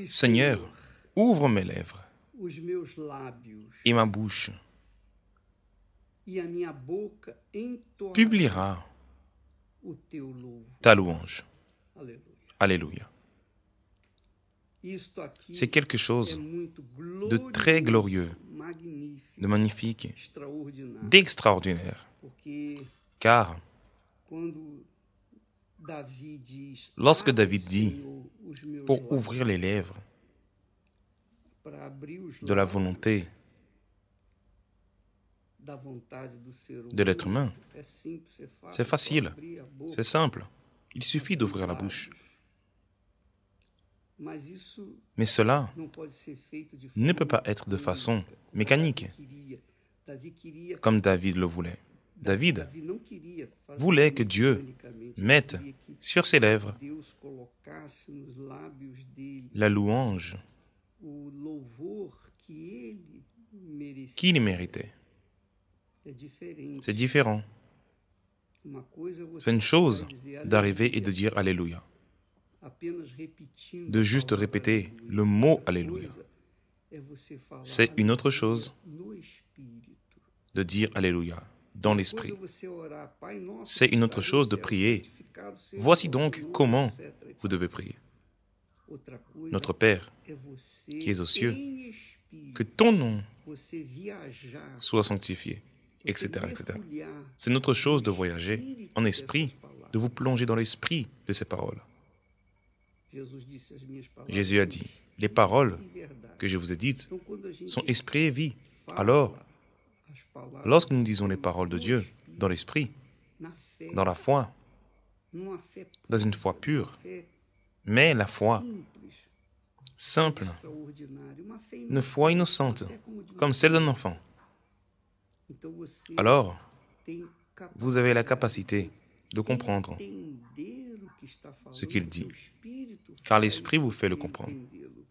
Seigneur, ouvre mes lèvres os meus lábios, et ma bouche e a minha boca entoará publiera o teu louvor. ta louange. Aleluia. Alléluia. Isto aqui C'est quelque é chose muito de très glorieux, magnífico, de magnifique, extraordinário, d'extraordinaire. porque Car quando Davi diz, lorsque abre, David dit, Senhor, os meus pour lábios, ouvrir les lèvres para abrir os de la lábios volonté da vontade do ser de l'être humano, humain, é simples, é fácil, c'est facile, só abrir a boca, c'est simple. Il suffit d'ouvrir la bouche. mas isso Mais cela não pode ser feito de ne peut forma pas être de façon mecânica, como mécanique, Davi queria, comme David le voulait. David Davi não queria fazer voulait que Dieu mecanicamente, ele mette queria que sur ses lèvres Deus colocasse nos lábios dele la louange o louvor que ele merecia. qu'il méritait. É diferente. C'est différent. Uma coisa é você C'est une chose dizer d'arriver et de dire Alléluia, apenas repetindo de a juste palavra répéter aleluia. le mot Outra Alléluia, coisa é você falar C'est une autre aleluia chose no espírito. de dire Alléluia dans Uma l'esprit. coisa é você orar, Pai nosso, C'est que une autre estás chose no de céu, prier. santificado seja Voici o donc vosso nome, comment etc. vous devez prier. Outra coisa Notre Père, é você qui es aux cieux, em espírito, que ton nom você viajar, soit sanctifié, você etc. etc. mergulhar C'est notre chose de voyager en esprit, de vous plonger dans l'esprit de ces paroles. Jesus disse as minhas palavras. Jésus a dit, les paroles em verdade. que je vous ai dites Então, quando a gente sont esprit et vie. fala Alors, as palavras lorsque nous disons les paroles de Dieu dans l'esprit, na fé, dans la foi, numa fé dans une foi pure, fé mais la foi simples, simple, extraordinária, uma fé une foi innocente, uma fé como de comme celle d'un enfant. Então você Alors, tem vous avez la capacité de comprendre entender o que está falando, ce qu'il dit, o Espírito car faz l'Esprit vous fait le você comprendre. entendê-lo.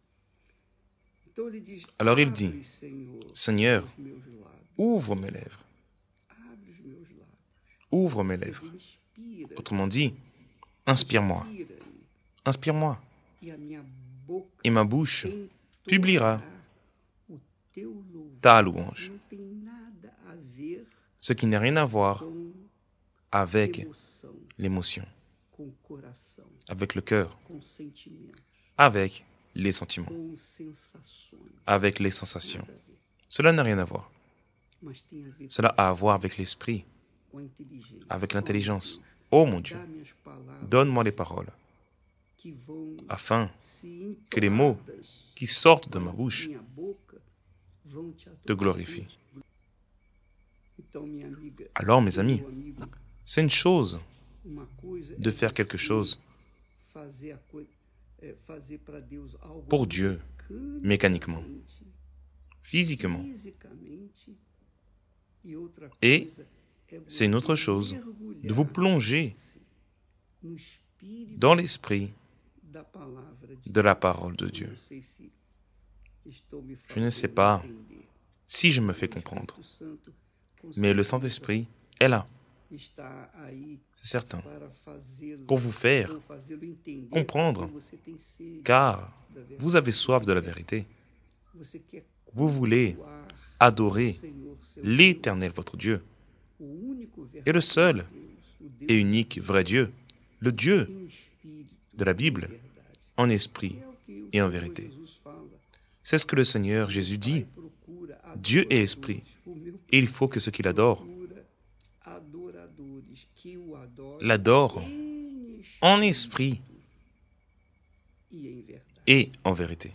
Então ele diz, Alors il abre, dit, Senhor, Seigneur, os meus lábios, ouvre mes lèvres, abre os meus lábios, ouvre mes lèvres. inspira, Autrement dit, inspire-moi, inspira-me, inspire-moi, e a minha boca et ma bouche entoará publiera o teu louvor. ta louange, Não tem nada a ver ce qui n'a rien à voir com avec emoção, l'émotion, com coração, avec le cœur, com sentimentos, avec les sentiments, com sensações. avec les sensations. Nada a ver. Cela n'a rien à voir. Mas tem a ver Cela a à voir avec l'esprit, com a inteligência. avec l'intelligence. Oh mon Dieu, Dá minhas palavras donne-moi les paroles, que vão afin se que les mots entoadas qui sortent de ma bouche minha boca vão te te glorifient. Então, minha amiga, Alors, mes amis, meu amigo, c'est une chose uma coisa de é faire quelque você chose fazer a coisa, fazer para Deus algo pour Dieu, mécaniquement, physiquement. fisicamente, e outra Et coisa é c'est une autre você chose mergulhar de vous plonger no espírito dans l'esprit da palavra de de la parole de Deus. Dieu. Não sei se estou me Je ne sais fazendo pas entender. si je me fais O comprendre, Espírito Santo, com mais le certeza, Saint-Esprit est là, está aí c'est certain, para fazê-lo, pour vous faire ou fazê-lo entender, comprendre, porque você tem sede car da verdade. vous avez soif de la vérité. Você quer Vous voulez cultuar adorer o Senhor, seu l'Éternel, votre Dieu, Deus, o único et le seul verdadeiro Deus, o Deus et unique vrai Dieu, le Dieu em espírito, de la em Bible, verdade. en esprit É o que o et en Senhor vérité. Jesus fala. C'est ce que le Seigneur Jésus dit. Pai procura Dieu est adoradores, esprit, o meu et il faut que ceux qui l'adorent procura adoradores que o adorem l'adorent em en esprit e em verdade. et en vérité.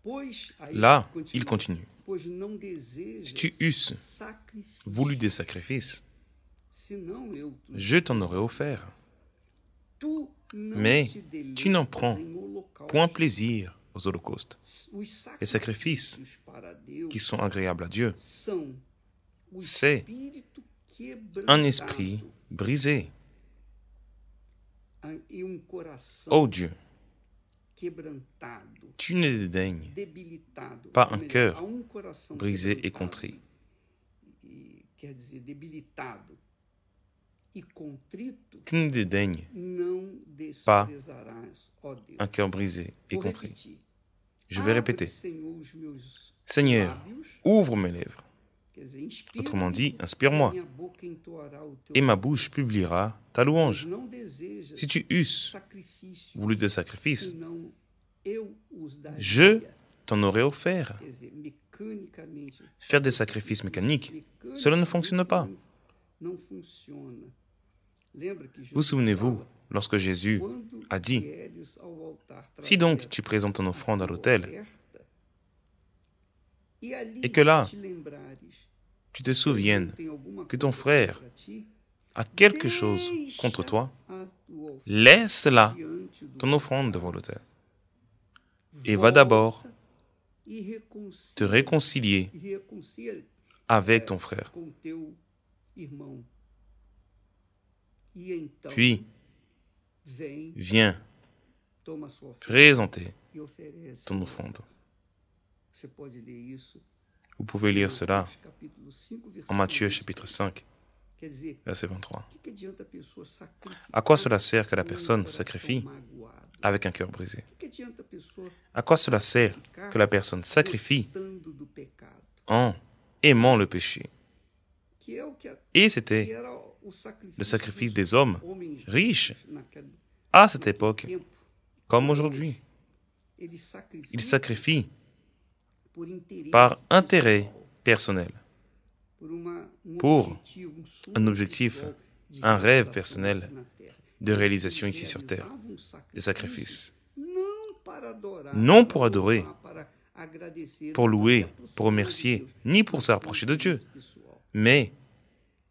Pois, aí Là, continua, il continue. pois não desejas Si tu eusses sacrifício, voulu des sacrifices, senão eu je t'en aurais offert. tu não Mais te deleitas tu n'en prends em holocausto. point plaisir aux holocaustes, Os les sacrifices para Deus qui sont agréables à Dieu. são o C'est espírito un esprit brisé. e coração Ô Dieu, quebrantado, tu ne dédaignes debilitado, pas ou un melhor, cœur há coração brisé et quebrantado, contrit. quer dizer, debilitado e contrito, Tu ne dédaignes não pas desprezarás, ó Deus. un cœur brisé et Vou contré. repetir. Je vais Abre, répéter. Senhor, os meus Seigneur, lábios, ouvre mes lèvres. quer dizer, inspira-me, Autrement dit, e inspire-moi. minha boca entoará o teu Et ma louvor. bouche publiera ta Pois louange. não desejas Si tu eusses sacrifício, voulu des sacrifices, senão eu os daria. je t'en aurais offert. Quer dizer, mecanicamente, Faire des sacrifices mécaniques, cela ne fonctionne pas. não funciona. Lembra que Vous Jesus souvenez-vous, fala, lorsque Jésus quando a dit, vieres ao altar, si donc tu présentes ton offrande à l'autel, oferta, e ali et que là, te lembrares tu te souviennes tem alguma que ton coisa frère contra ti, a quelque chose contre toi, a tua oferta laisse-la diante do ton offrande devant l'autel. Et va d'abord e te réconcilier reconcilia avec ton frère. com teu irmão. E então Puis, vem, viens toma sua oferta présenter e oferece. ton offrande. Você pode ler isso Vous pouvez lire cela capítulo 5, en versículo Matthieu 20. chapitre 5, Quer dizer, verset 23. o que adianta a pessoa sacrificar À quoi cela sert que la com personne coração sacrifie magoado? avec un cœur brisé? O que adianta a pessoa À quoi cela sert que la personne sacrifie gostando do pecado? en aimant le péché? Que é o que Et que c'était era o sacrifício le sacrifice dos des hommes homens riches naquele à cette époque, tempo. comme aujourd'hui. Eles sacrificam Ils sacrifient por interesse par intérêt pessoal, personnel, por pour objetivo, un sonho objectif, pessoal de un rêve realização personnel na terra. de réalisation ici sur terre, Realizavam des sacrifices. não para adorar, Non para pour adorer, louvar, para agradecer, pour para se louer, aproximar pour de remercier, Deus, ni pour mas se com rapprocher de Dieu, interesse pessoal. mais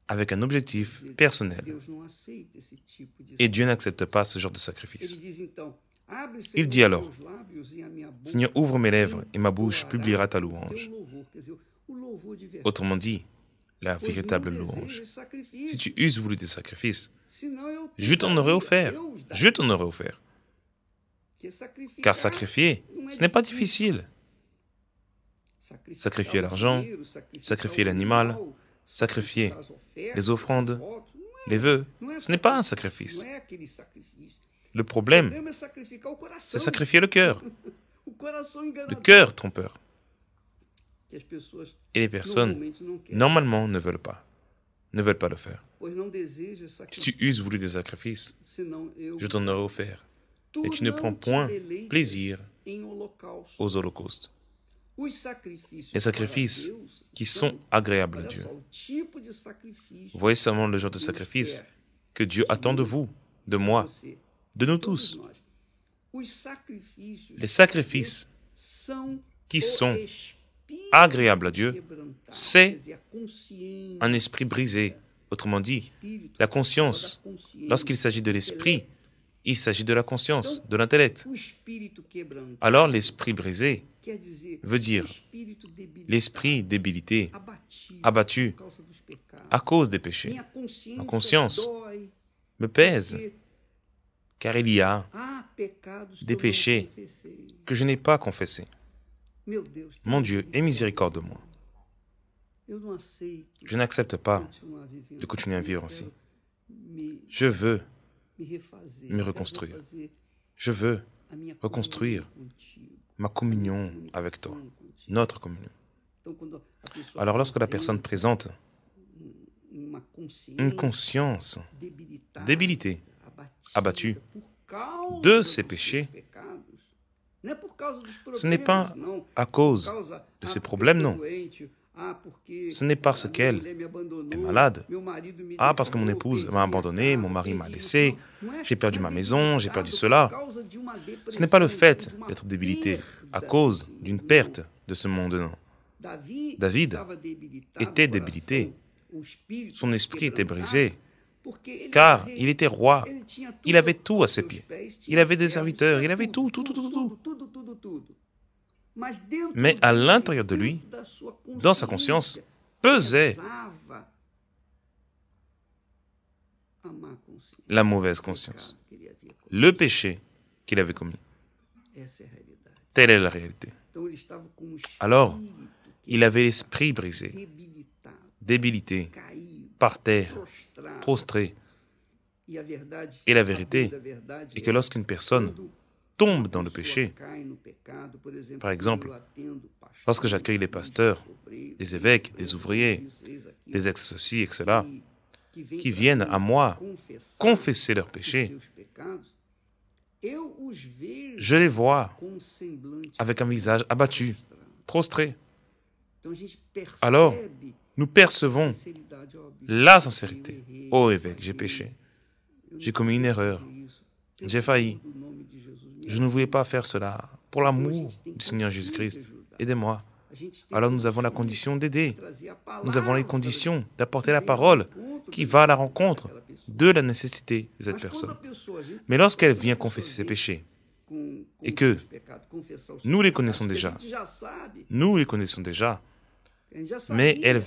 avec un objectif personnel. Deus não aceita esse tipo de Et Dieu n'accepte pas ce genre de Ele sacrifice. diz então: abre, Il Senhor, dit alors, meus lábios e a minha boca Seigneur, ouvre mes lèvres et ma bouche publiera ta teu louange. louvor. Quer dizer, o louvor de verdade. Autrement dit, la Pois véritable não louange. desejas sacrifício, Si tu eusses voulu des sacrifices, senão eu te je t'en aurais daria, offert. eu os daria. Je t'en aurais offert. Porque sacrificar Car sacrifier, não é ce n'est pas difícil. difficile. Sacrificar Sacrifier o l'argent, dinheiro, sacrifier o l'animal, animal, sacrifier as ofertas, les offrandes, os votos, les vœux, não é ce n'est pas un sacrifício, sacrifice. não é aquele sacrifício. Le O problème, problema é sacrificar o coração. c'est sacrifier le cœur. O coração Le enganador cœur trompeur. que as pessoas Et les personnes, normalmente não querem, normalement, ne veulent pas le faire. pois não desejas Si sacrifício, tu eusses voulu des sacrifices, senão eu je t'en aurais offert. Tu Et tu ne não prends te point deleitas plaisir em holocausto. aux holocaustes. Os sacrifícios Les sacrifices para Deus qui sont agréables à olha Dieu. só, o tipo de sacrifício Voyez seulement le genre de que Deus sacrifice quer que Dieu attend de vous, de moi, você, de nous todos tous. nós. Os sacrifícios Les sacrifices são qui o sont espírito agréables à Dieu, quebrantado, c'est quer dizer, a consciência, un esprit brisé. Autrement dit, espírito, la conscience. da consciência, Lorsqu'il s'agit de l'esprit, il s'agit de la conscience, de l'intellect. o espírito quebrantado Alors l'esprit brisé quer dizer veut dire o espírito debilitado, l'esprit débilité, abatido, abattu por causa dos pecados. à cause des péchés, Minha consciência Ma conscience dói, me pèse, porque car il y a há pecados des que eu não péchés confessei. que je n'ai pas confessés. Meu Deus, tem Mon Dieu, aie miséricorde de moi. Eu não aceito Je n'accepte pas continuar vivendo. de continuer à vivre Eu ainsi. quero Je veux me refazer, me eu quero reconstruire. refazer Je veux a minha reconstruire comunhão contigo, ma communion avec toi, notre communion. Então, quando a pessoa Alors lorsque la apresenta personne présente uma une conscience debilitada, débilitée, abattue por causa de dos ses seus péchés, pecados, não é por causa dos ce n'est pas problemas, não. à cause Por causa, de ses porque problèmes, eu tô non. doente, porque Ce n'est parce a minha qu'elle mulher me abandonou, est malade. meu marido me Ah, parce que mon deixou, épouse perdi m'a minha abandonné, casa, mon mari m'a perdi laissé, isso. Não é j'ai perdu ma estar maison, j'ai perdu debilitado cela. por causa de uma Ce n'est pas le depressão, fait de uma d'être débilité à perda. cause d'une perte de ce monde, non. David estava debilitado, était o débilité. coração, o espírito Son esprit était quebrantado, brisé, porque ele car era rei. il était roi. Ele tinha Il tudo avait tout à ses aos pieds. pés, Il tinha avait des servos, serviteurs, tinha il avait tudo. tout. Mas dentro Mais à dele, l'intérieur de lui, dentro da sua dans sa conscience, consciência, pesait pesava a má consciência, la mauvaise o conscience, pecado que ele havia cometido. le péché qu'il avait commis. Essa é a realidade. Telle est la réalité. Então ele estava com o Alors, espírito il avait l'esprit brisé, debilitado, débilité, caído, par terre, prostrado. prostré. E a verdade, Et la a vérité dura verdade est que lorsqu'une personne quando tombe dans le péché, par exemple, lorsque j'accueille les pasteurs, des évêques, des ouvriers, des ex-ceci, etc., qui viennent à moi confesser leurs péchés, je les vois avec un visage abattu, prostré. Alors, nous percevons la sincérité. Ô évêque, j'ai péché. J'ai commis une erreur. J'ai failli. Je ne voulais pas faire cela. Pour l'amour du Seigneur Jésus-Christ, aidez-moi. Alors nous avons la condition d'aider. Nous avons les conditions d'apporter la parole qui va à la rencontre de la nécessité de cette personne. Mais lorsqu'elle vient confesser ses péchés, et que nous les connaissons déjà, mais elle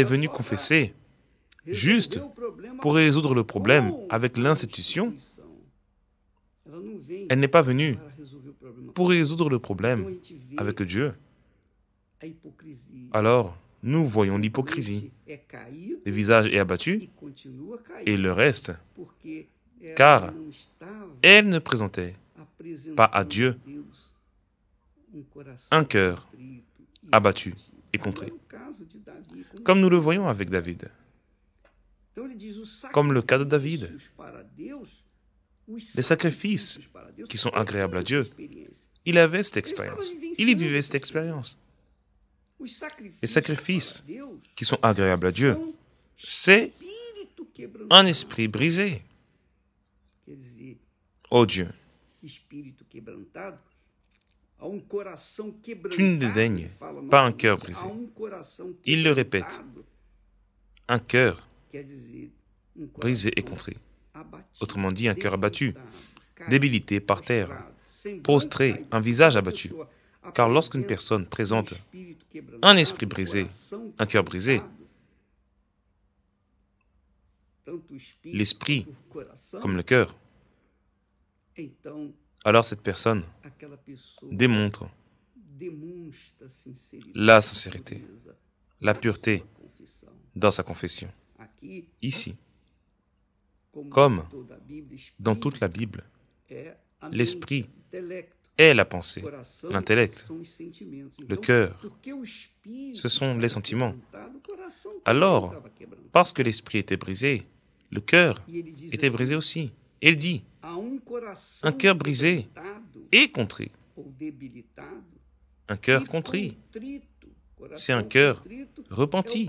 est venue confesser juste pour résoudre le problème avec l'institution. Elle n'est pas venue pour résoudre le problème avec Dieu. Alors, nous voyons l'hypocrisie. Le visage est abattu et le reste, car elle ne présentait pas à Dieu un cœur abattu et contré. Comme nous le voyons avec David. Comme le cas de David. Les sacrifices qui sont agréables à Dieu, il avait cette expérience. Il y vivait cette expérience. Les sacrifices qui sont agréables à Dieu, c'est un esprit brisé. Oh Dieu, tu ne dédaignes pas un cœur brisé. Il le répète. Un cœur brisé et contrit. Autrement dit, un cœur abattu, débilité par terre, prostré, un visage abattu. Car lorsqu'une personne présente un esprit brisé, un cœur brisé, l'esprit comme le cœur, alors cette personne démontre la sincérité, la pureté dans sa confession. Ici, comme dans toute la Bible, l'esprit est la pensée, l'intellect, le cœur, ce sont les sentiments. Alors, parce que l'esprit était brisé, le cœur était brisé aussi. Il dit, un cœur brisé et contrit. Un cœur contrit, c'est un cœur repenti,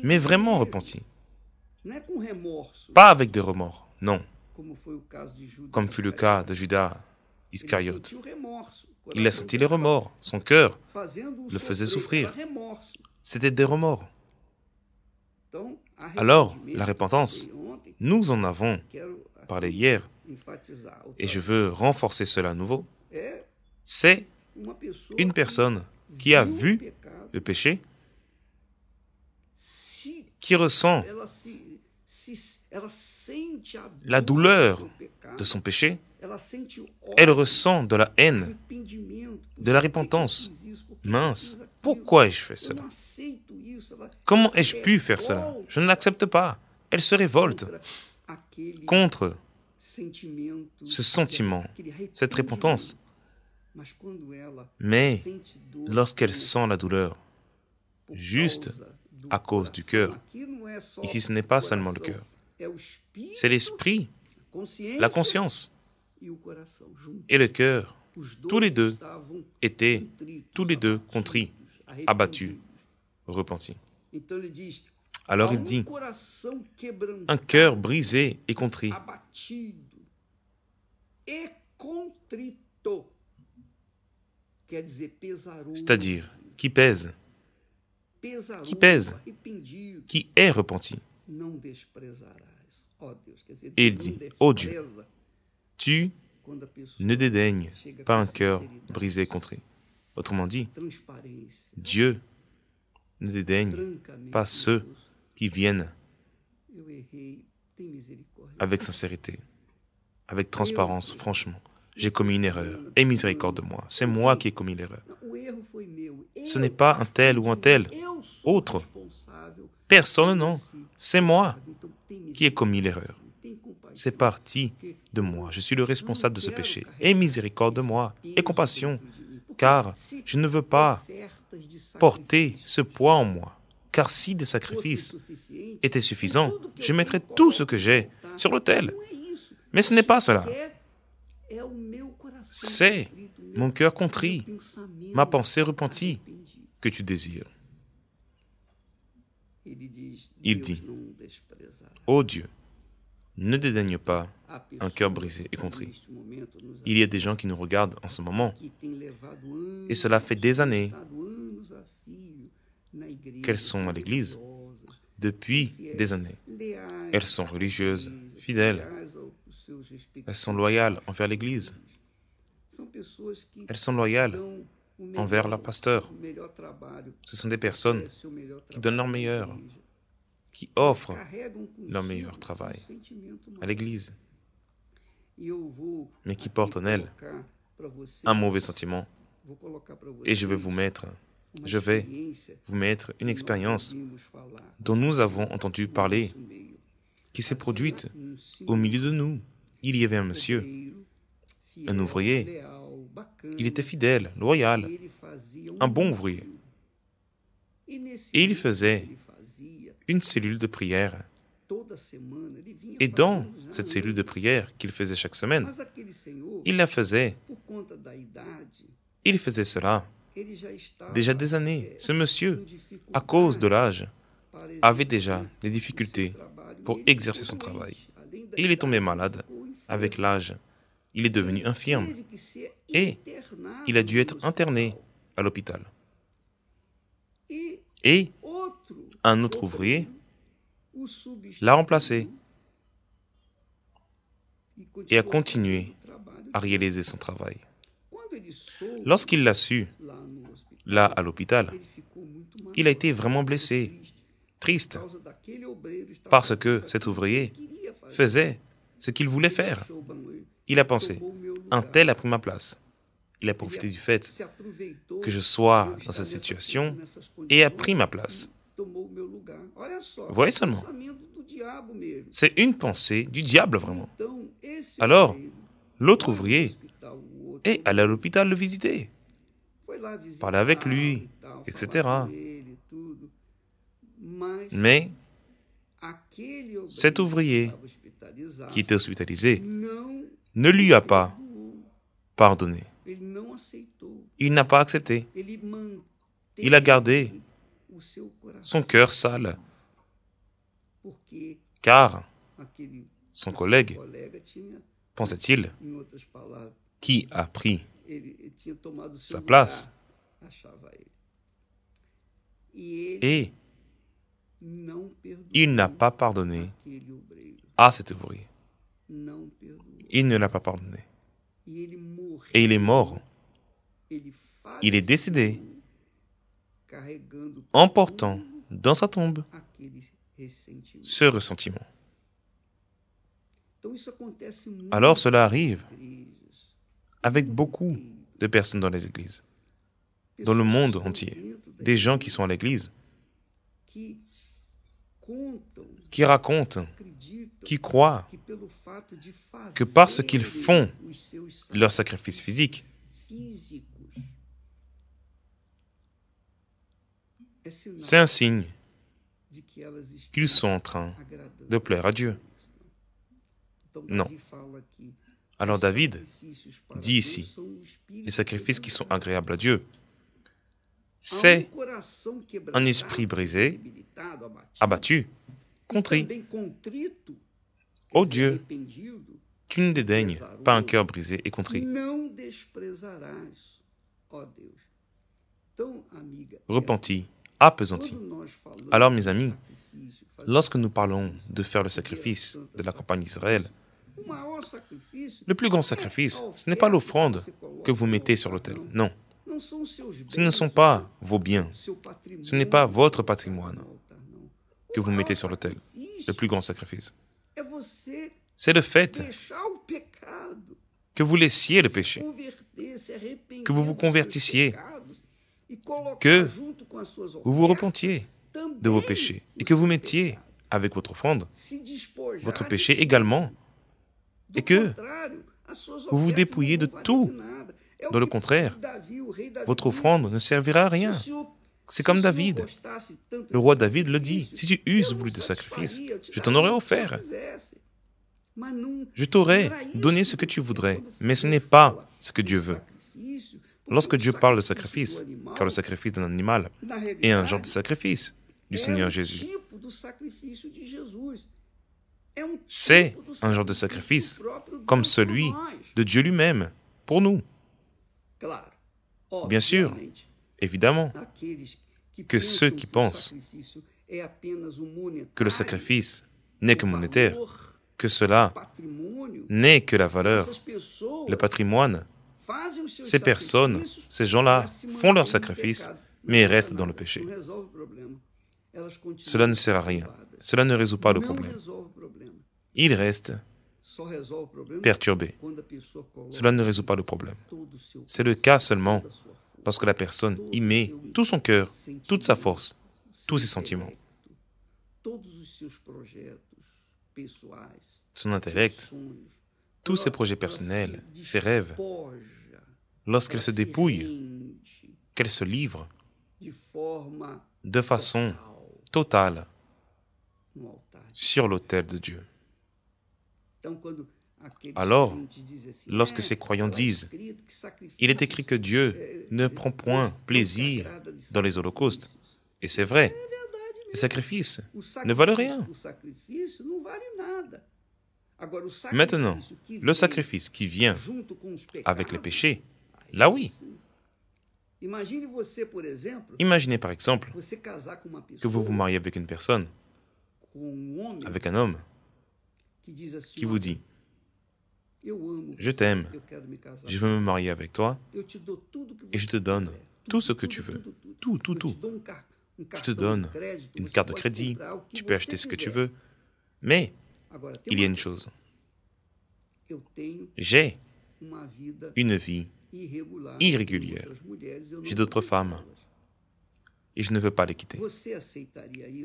mais vraiment repenti. Pas avec des remords, non. Comme fut le cas de Judas Iscariote. Il a senti les remords, son cœur le faisait souffrir. C'était des remords. Alors, la repentance, nous en avons parlé hier, et je veux renforcer cela à nouveau, c'est une personne qui a vu le péché, qui ressent la douleur de son péché, elle ressent de la haine, de la repentance. Mince, pourquoi ai-je fait cela? Comment ai-je pu faire cela? Je ne l'accepte pas. Elle se révolte contre ce sentiment, cette repentance. Mais lorsqu'elle sent la douleur, juste à cause du cœur, ici ce n'est pas seulement le cœur, c'est l'esprit, la conscience et le cœur. Tous les deux étaient contrits, abattus, repentis. Alors il dit, un cœur brisé et contrit. C'est-à-dire, qui pèse, qui est repenti. Et il dit, ô Dieu, tu ne dédaignes pas un cœur brisé et contrit. Autrement dit, Dieu ne dédaigne pas ceux qui viennent avec sincérité, avec transparence, franchement. J'ai commis une erreur, aie miséricorde de moi. C'est moi qui ai commis l'erreur. Ce n'est pas un tel ou un tel autre. Personne, non. C'est moi qui ai commis l'erreur. c'est parti de moi. Je suis le responsable de ce péché. Aie miséricorde de moi et compassion, car je ne veux pas porter ce poids en moi. Car si des sacrifices étaient suffisants, je mettrais tout ce que j'ai sur l'autel. Mais ce n'est pas cela. C'est mon cœur contrit, ma pensée repentie que tu désires. Il dit, ô Dieu, ne dédaigne pas un cœur brisé et contrit. Il y a des gens qui nous regardent en ce moment, et cela fait des années qu'elles sont à l'église, depuis des années. Elles sont religieuses, fidèles, elles sont loyales envers l'église, elles sont loyales envers leur pasteur. Ce sont des personnes qui donnent leur meilleur, qui offrent leur meilleur travail à l'église, mais qui portent en elles un mauvais sentiment. Et je vais vous mettre une expérience dont nous avons entendu parler, qui s'est produite au milieu de nous. Il y avait un monsieur, un ouvrier. Il était fidèle, loyal, un bon ouvrier. Et il faisait une cellule de prière. Et dans cette cellule de prière qu'il faisait chaque semaine, il faisait cela déjà des années. Ce monsieur, à cause de l'âge, avait déjà des difficultés pour exercer son travail. Et il est tombé malade. Avec l'âge, il est devenu infirme. Et il a dû être interné à l'hôpital. Et un autre ouvrier l'a remplacé et a continué à réaliser son travail. Lorsqu'il l'a su, là à l'hôpital, il a été vraiment blessé, triste, parce que cet ouvrier faisait ce qu'il voulait faire. Il a pensé, un tel a pris ma place. Il a profité du fait que je sois dans cette situation et a pris ma place. Voyez seulement, c'est une pensée du diable vraiment. Alors, l'autre ouvrier est allé à l'hôpital le visiter, parler avec lui, etc. Mais cet ouvrier qui était hospitalisé ne lui a pas pardonné. Il n'a pas accepté. Il a gardé son cœur sale, car son collègue, pensait-il, qui a pris sa place, et il n'a pas pardonné à cet ouvrier. Il ne l'a pas pardonné. Et il est mort. Il est décédé en portant dans sa tombe ce ressentiment. Alors cela arrive avec beaucoup de personnes dans les églises, dans le monde entier. Des gens qui sont à l'église, qui racontent, qui croient que parce qu'ils font leur sacrifice physique, c'est un signe qu'ils sont en train de plaire à Dieu. Non. Alors David dit ici, les sacrifices qui sont agréables à Dieu, c'est un esprit brisé, abattu, contrit. Ô Dieu, tu ne dédaignes pas un cœur brisé et contrit. Repenti, appesanti. Alors, mes amis, lorsque nous parlons de faire le sacrifice de la campagne d'Israël, le plus grand sacrifice, ce n'est pas l'offrande que vous mettez sur l'autel. Non. Ce ne sont pas vos biens. Ce n'est pas votre patrimoine que vous mettez sur l'autel. Le plus grand sacrifice, c'est le fait que vous laissiez le péché, que vous vous convertissiez, que vous vous repentiez de vos péchés et que vous mettiez avec votre offrande votre péché également et que vous vous dépouillez de tout. Dans le contraire, votre offrande ne servira à rien. C'est comme David. Le roi David le dit, si tu uses voulu de sacrifice, je t'en aurais offert. Je t'aurais donné ce que tu voudrais, mais ce n'est pas ce que Dieu veut. Lorsque Dieu parle de sacrifice, car le sacrifice d'un animal est un genre de sacrifice du Seigneur Jésus, c'est un genre de sacrifice comme celui de Dieu lui-même, pour nous. Bien sûr, évidemment, que ceux qui pensent que le sacrifice n'est que monétaire, que cela n'est que la valeur, le patrimoine, ces personnes, ces gens-là font leur sacrifice, mais restent dans le péché. Cela ne sert à rien. Cela ne résout pas le problème. Ils restent perturbés. Cela ne résout pas le problème. C'est le cas seulement lorsque la personne y met tout son cœur, toute sa force, tous ses sentiments, son intellect, tous ses projets personnels, ses rêves, lorsqu'elle se dépouille, qu'elle se livre de façon totale sur l'autel de Dieu. Alors, lorsque ces croyants disent « Il est écrit que Dieu ne prend point plaisir dans les holocaustes », et c'est vrai, les sacrifices ne valent rien. Maintenant, le sacrifice qui vient avec les péchés, là oui. Imaginez par exemple que vous vous mariez avec une personne, avec un homme, qui vous dit « Je t'aime, je veux me marier avec toi, et je te donne tout ce que tu veux, tout. Je te donne une carte de crédit, tu peux acheter ce que tu veux, mais il y a une chose. J'ai une vie irrégulière. J'ai d'autres femmes et je ne veux pas les quitter.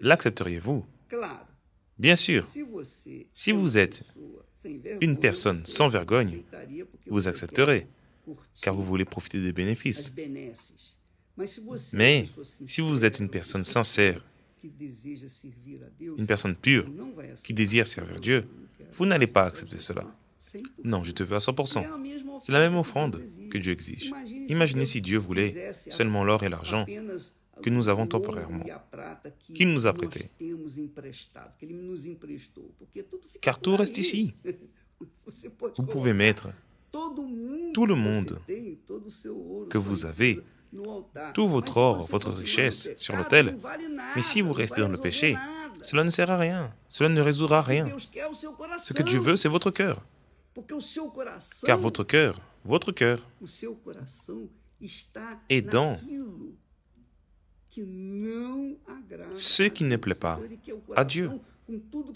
L'accepteriez-vous? Bien sûr. Si vous êtes une personne sans vergogne, vous accepterez, car vous voulez profiter des bénéfices. Mais si vous êtes une personne sincère, une personne pure, qui désire servir Dieu, vous n'allez pas accepter cela. Non, je te veux à 100%. C'est la même offrande que Dieu exige. Imaginez si Dieu voulait seulement l'or et l'argent que nous avons temporairement, qu'il nous a prêté. Car tout reste ici. Vous pouvez mettre tout le monde que vous avez, tout votre or, votre richesse sur l'autel, mais si vous restez dans le péché, cela ne sert à rien, cela ne résoudra rien. Ce que Dieu veut, c'est votre cœur. Car votre cœur est dans ce qui ne plaît pas à Dieu.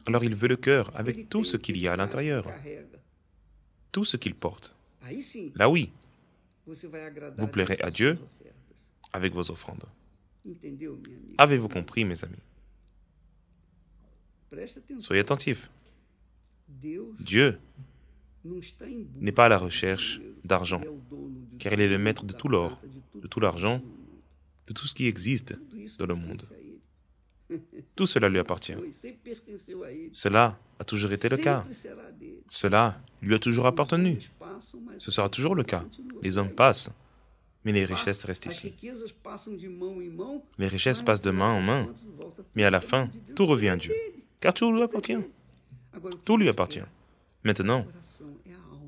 Alors il veut le cœur avec tout ce qu'il y a à l'intérieur, tout ce qu'il porte. Là oui, vous plairez à Dieu avec vos offrandes. Avez-vous compris, mes amis? Soyez attentifs. Dieu n'est pas à la recherche d'argent, car il est le maître de tout l'or, de tout l'argent, de tout ce qui existe dans le monde. Tout cela lui appartient. Cela a toujours été le cas. Cela lui a toujours appartenu. Ce sera toujours le cas. Les hommes passent, mais les richesses restent ici. Les richesses passent de main en main, mais à la fin, tout revient à Dieu, car tout lui appartient. Tout lui appartient. Maintenant,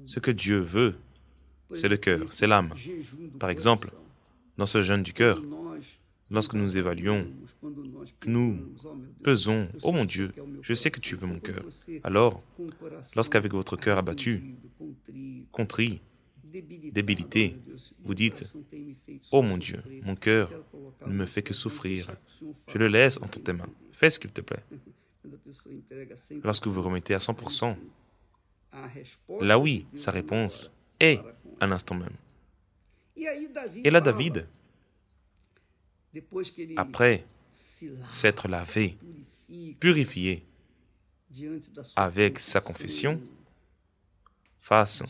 ce que Dieu veut, c'est le cœur, c'est l'âme. Par exemple, dans ce jeûne du cœur, lorsque nous évaluons, que nous pesons, « Oh mon Dieu, je sais que tu veux mon cœur. » Alors, lorsqu'avec votre cœur abattu, contrit, débilité, vous dites, « Oh mon Dieu, mon cœur ne me fait que souffrir. Je le laisse entre tes mains. Fais ce qu'il te plaît. » Lorsque vous remettez à 100%, là oui, sa réponse est à l'instant même. Et là, David, après s'être lavé, purifié avec sa confession, face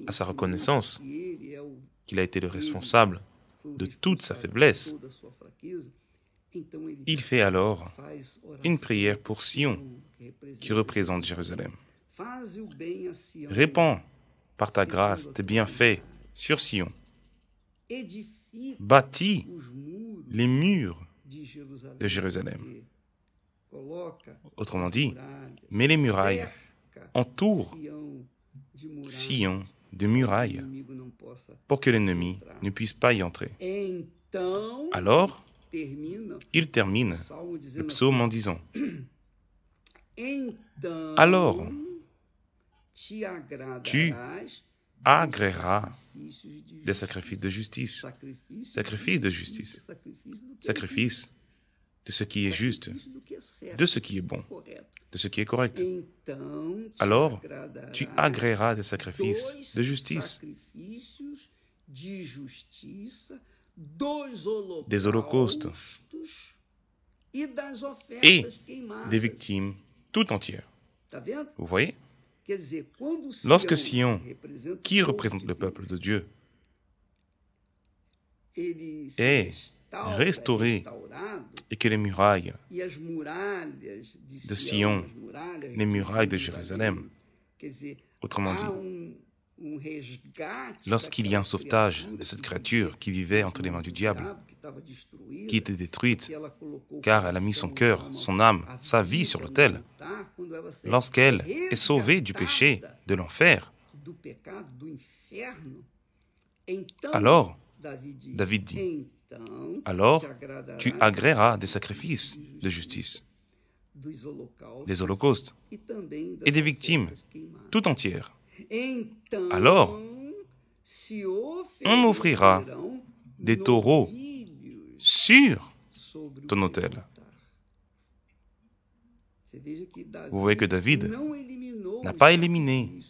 à sa reconnaissance qu'il a été le responsable de toute sa faiblesse, il fait alors une prière pour Sion, qui représente Jérusalem. Répands par ta grâce tes bienfaits sur Sion. Bâtis les murs de Jérusalem. Autrement dit, mets les murailles, entoure Sion de murailles pour que l'ennemi ne puisse pas y entrer. Alors, il termine le psaume en disant « Alors, tu agréeras des sacrifices de justice. » Sacrifice de justice. Sacrifice de ce qui est juste, de ce qui est bon, de ce qui est correct. Alors, tu agréeras des sacrifices de justice, des holocaustes et des victimes tout entières. Vous voyez? Lorsque Sion, qui représente le peuple de Dieu, est restauré et que les murailles de Sion, les murailles de Jérusalem, autrement dit, lorsqu'il y a un sauvetage de cette créature qui vivait entre les mains du diable, qui était détruite, car elle a mis son cœur, son âme, sa vie sur l'autel, lorsqu'elle est sauvée du péché, de l'enfer, alors, David dit, alors tu agréeras des sacrifices de justice, des holocaustes et des victimes tout entières. Alors, on offrira des taureaux sur ton autel. Vous voyez que David n'a pas éliminé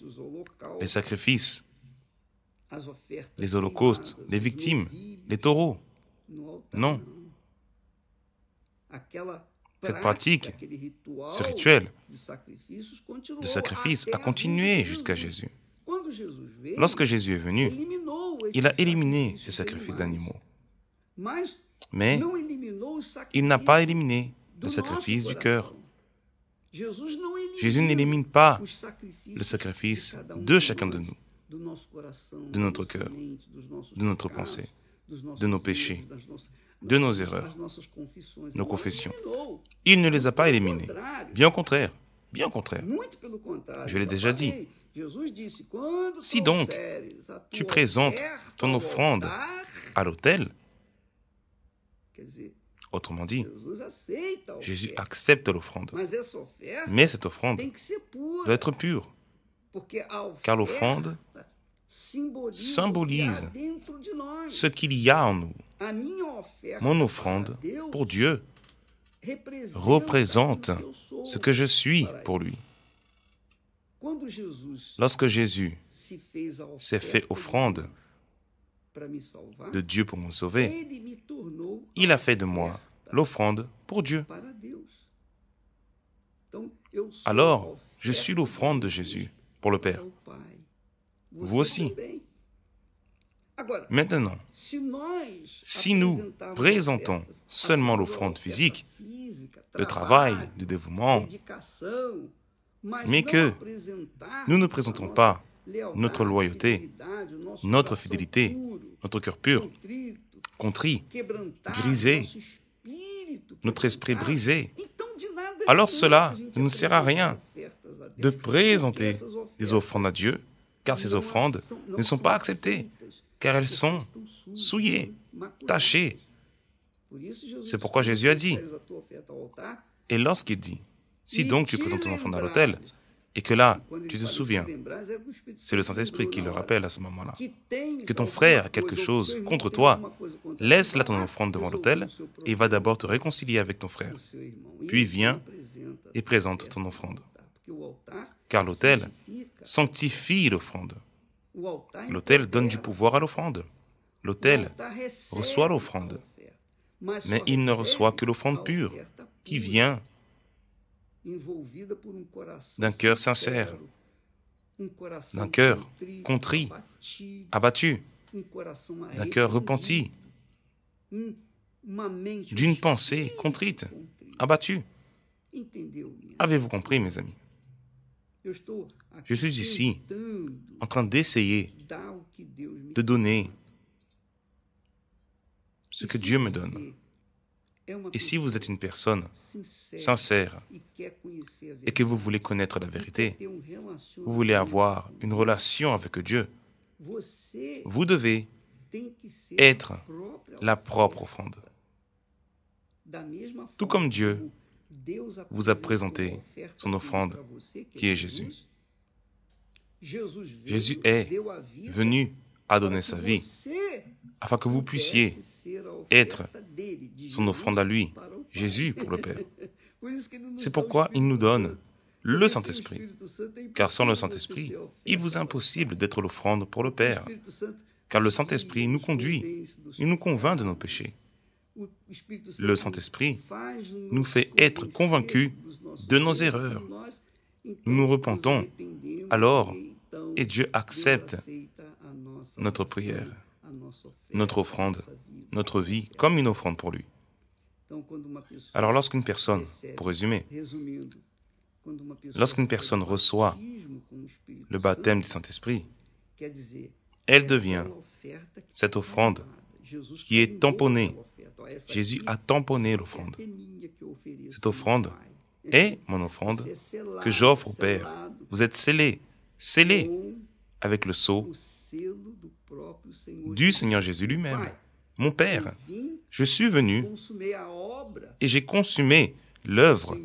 les sacrifices, les holocaustes, les victimes, les taureaux. Non. Cette pratique, ce rituel de sacrifice a continué jusqu'à Jésus. Lorsque Jésus est venu, il a éliminé ces sacrifices d'animaux. Mais il n'a pas éliminé le sacrifice du cœur. Jésus n'élimine pas le sacrifice de chacun de nous, de notre cœur, de notre pensée, de nos péchés, de nos erreurs, nos confessions. Il ne les a pas éliminés. Bien au contraire, bien au contraire. Je l'ai déjà dit. Si donc tu présentes ton offrande à l'autel, autrement dit, Jésus accepte l'offrande. Mais cette offrande doit être pure, car l'offrande symbolise ce qu'il y a en nous. Mon offrande pour Dieu représente ce que je suis pour lui. Lorsque Jésus s'est fait offrande de Dieu pour me sauver, il a fait de moi l'offrande pour Dieu. Alors, je suis l'offrande de Jésus pour le Père. Vous aussi. Maintenant, si nous présentons seulement l'offrande physique, le travail, le dévouement, mais que nous ne présentons pas notre loyauté, notre fidélité, notre cœur pur, contrit, brisé, notre esprit brisé, alors cela ne nous sert à rien de présenter des offrandes à Dieu, car ces offrandes ne sont pas acceptées, car elles sont souillées, tachées. C'est pourquoi Jésus a dit, et lorsqu'il dit, si donc tu présentes ton offrande à l'autel, et que là, tu te souviens, c'est le Saint-Esprit qui le rappelle à ce moment-là, que ton frère a quelque chose contre toi, laisse là ton offrande devant l'autel, et va d'abord te réconcilier avec ton frère. Puis viens et présente ton offrande. Car l'autel sanctifie l'offrande. L'autel donne du pouvoir à l'offrande. L'autel reçoit l'offrande. Mais il ne reçoit que l'offrande pure, qui vient d'un cœur sincère, d'un cœur contrit, abattu, d'un cœur repenti, d'une pensée contrite, abattue. Avez-vous compris, mes amis? Je suis ici en train d'essayer de donner ce que Dieu me donne. Et si vous êtes une personne sincère et que vous voulez connaître la vérité, vous voulez avoir une relation avec Dieu, vous devez être la propre offrande. Tout comme Dieu vous a présenté son offrande, qui est Jésus. Jésus est venu à donner sa vie, afin que vous puissiez être son offrande à lui, Jésus pour le Père. C'est pourquoi il nous donne le Saint-Esprit, car sans le Saint-Esprit, il vous est impossible d'être l'offrande pour le Père, car le Saint-Esprit nous conduit, il nous convainc de nos péchés. Le Saint-Esprit nous fait être convaincus de nos erreurs. Nous nous repentons, alors, et Dieu accepte notre prière, notre offrande, notre vie comme une offrande pour lui. Alors lorsqu'une personne, pour résumer, lorsqu'une personne reçoit le baptême du Saint-Esprit, elle devient cette offrande qui est tamponnée. Jésus a tamponné l'offrande. Cette offrande est mon offrande que j'offre au Père. Vous êtes scellés avec le sceau du Seigneur Jésus lui-même. Mon Père, je suis venu et j'ai consumé l'œuvre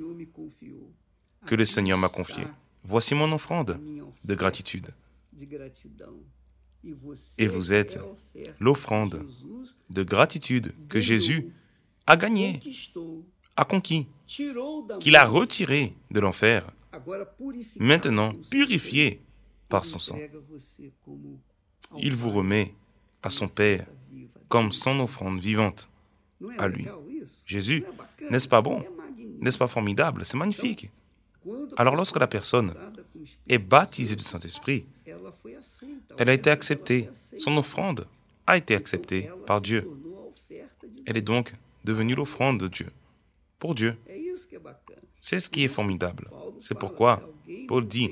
que le Seigneur m'a confiée. Voici mon offrande de gratitude. Et vous êtes l'offrande de gratitude que Jésus a gagnée, a conquis, qu'il a retiré de l'enfer, maintenant purifié par son sang. Il vous remet à son Père comme son offrande vivante à lui. Jésus, n'est-ce pas bon? N'est-ce pas formidable? C'est magnifique. Alors lorsque la personne est baptisée du Saint-Esprit, elle a été acceptée. Son offrande a été acceptée par Dieu. Elle est donc devenue l'offrande de Dieu, pour Dieu. C'est ce qui est formidable. C'est pourquoi Paul dit,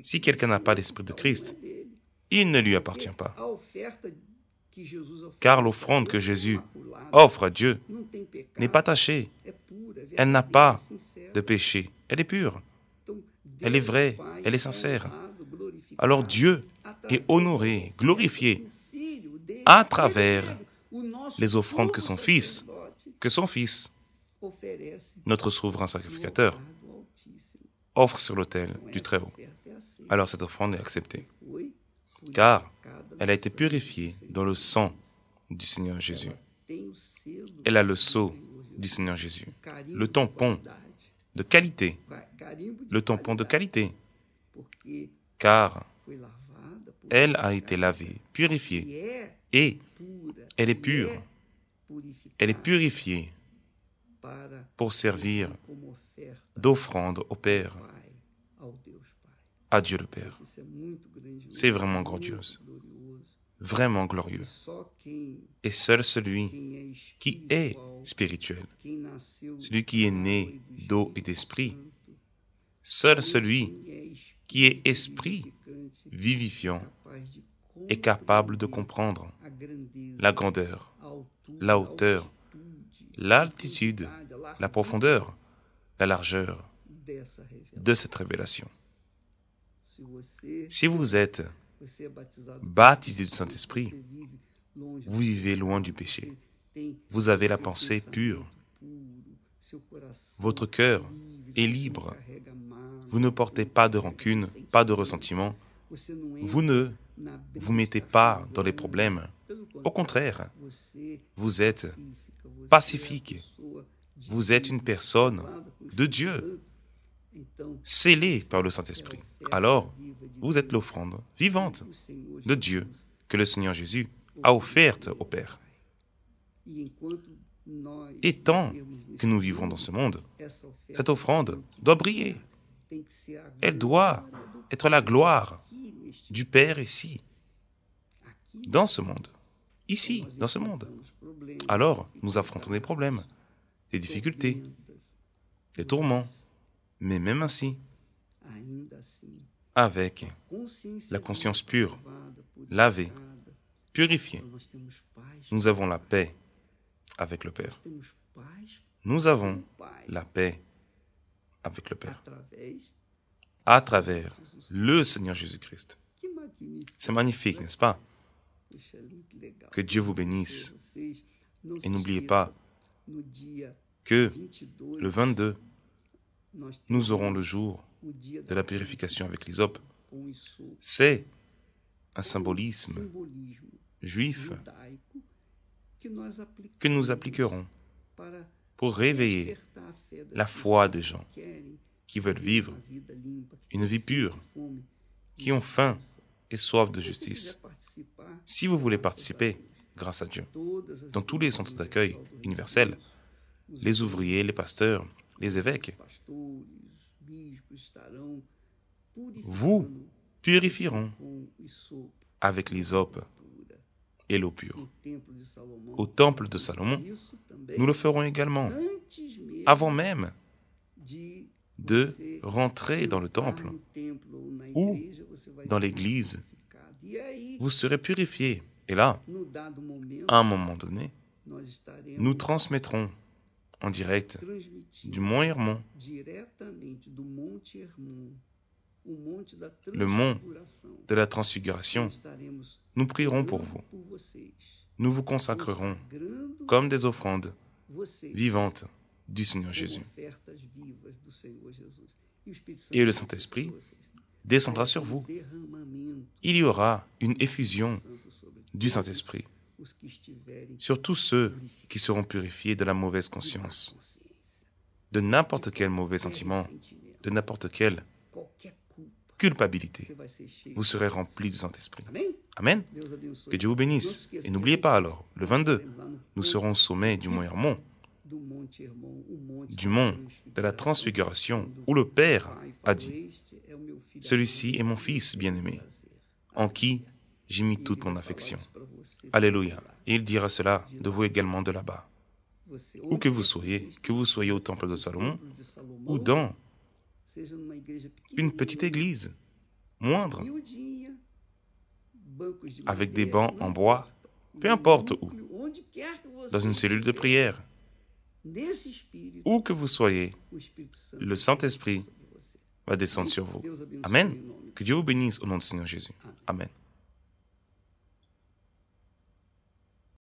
si quelqu'un n'a pas l'Esprit de Christ, il ne lui appartient pas. Car l'offrande que Jésus offre à Dieu n'est pas tachée. Elle n'a pas de péché. Elle est pure. Elle est vraie. Elle est sincère. Alors Dieu est honoré, glorifié à travers les offrandes que son Fils, notre souverain sacrificateur, offre sur l'autel du Très-Haut. Alors cette offrande est acceptée, car elle a été purifiée dans le sang du Seigneur Jésus. Elle a le sceau du Seigneur Jésus, le tampon de qualité, car elle a été lavée, purifiée, et elle est pure. Elle est purifiée pour servir d'offrande au Père, à Dieu le Père. C'est vraiment grandiose, vraiment glorieux. Et seul celui qui est spirituel, celui qui est né d'eau et d'esprit, seul celui qui est esprit vivifiant est capable de comprendre la grandeur, la hauteur, l'altitude, la profondeur, la largeur de cette révélation. Si vous êtes baptisé du Saint-Esprit, vous vivez loin du péché. Vous avez la pensée pure. Votre cœur est libre. Vous ne portez pas de rancune, pas de ressentiment. Vous ne vous mettez pas dans les problèmes. Au contraire, vous êtes pacifique. Vous êtes une personne de Dieu, scellée par le Saint-Esprit. Alors, vous êtes l'offrande vivante de Dieu que le Seigneur Jésus a offerte au Père. Et tant que nous vivons dans ce monde, cette offrande doit briller. Elle doit être la gloire du Père ici, dans ce monde, ici, dans ce monde. Alors, nous affrontons des problèmes, des difficultés, des tourments, mais même ainsi, avec la conscience pure, lavée, purifiée, nous avons la paix avec le Père. Nous avons la paix avec le Père, à travers le Seigneur Jésus-Christ. C'est magnifique, n'est-ce pas? Que Dieu vous bénisse. Et n'oubliez pas que le 22, nous aurons le jour de la purification avec l'hysope. C'est un symbolisme juif que nous appliquerons pour réveiller la foi des gens qui veulent vivre une vie pure, qui ont faim et soif de justice. Si vous voulez participer, grâce à Dieu, dans tous les centres d'accueil universels, les ouvriers, les pasteurs, les évêques, vous purifieront avec l'hysope et l'eau pure. Au temple de Salomon, nous le ferons également, avant même de rentrer dans le temple ou dans l'église. Vous serez purifiés. Et là, à un moment donné, nous transmettrons en direct du mont Hermon, le mont de la transfiguration. Nous prierons pour vous. Nous vous consacrerons comme des offrandes vivantes du Seigneur Jésus. Et le Saint-Esprit descendra sur vous. Il y aura une effusion du Saint-Esprit sur tous ceux qui seront purifiés de la mauvaise conscience, de n'importe quel mauvais sentiment, de n'importe quelle culpabilité. Vous serez remplis du Saint-Esprit. Amen. Que Dieu vous bénisse. Et n'oubliez pas alors, le 22, nous serons au sommet du mont Hermon, du mont de la transfiguration, où le Père a dit, « Celui-ci est mon Fils bien-aimé, en qui j'ai mis toute mon affection. » Alléluia. Et il dira cela de vous également de là-bas. Où que vous soyez au temple de Salomon, ou dans une petite église, moindre, avec des bancs en bois, peu importe où, dans une cellule de prière, où que vous soyez, le Saint-Esprit va descendre sur vous. Amen. Que Dieu vous bénisse au nom du Seigneur Jésus. Amen.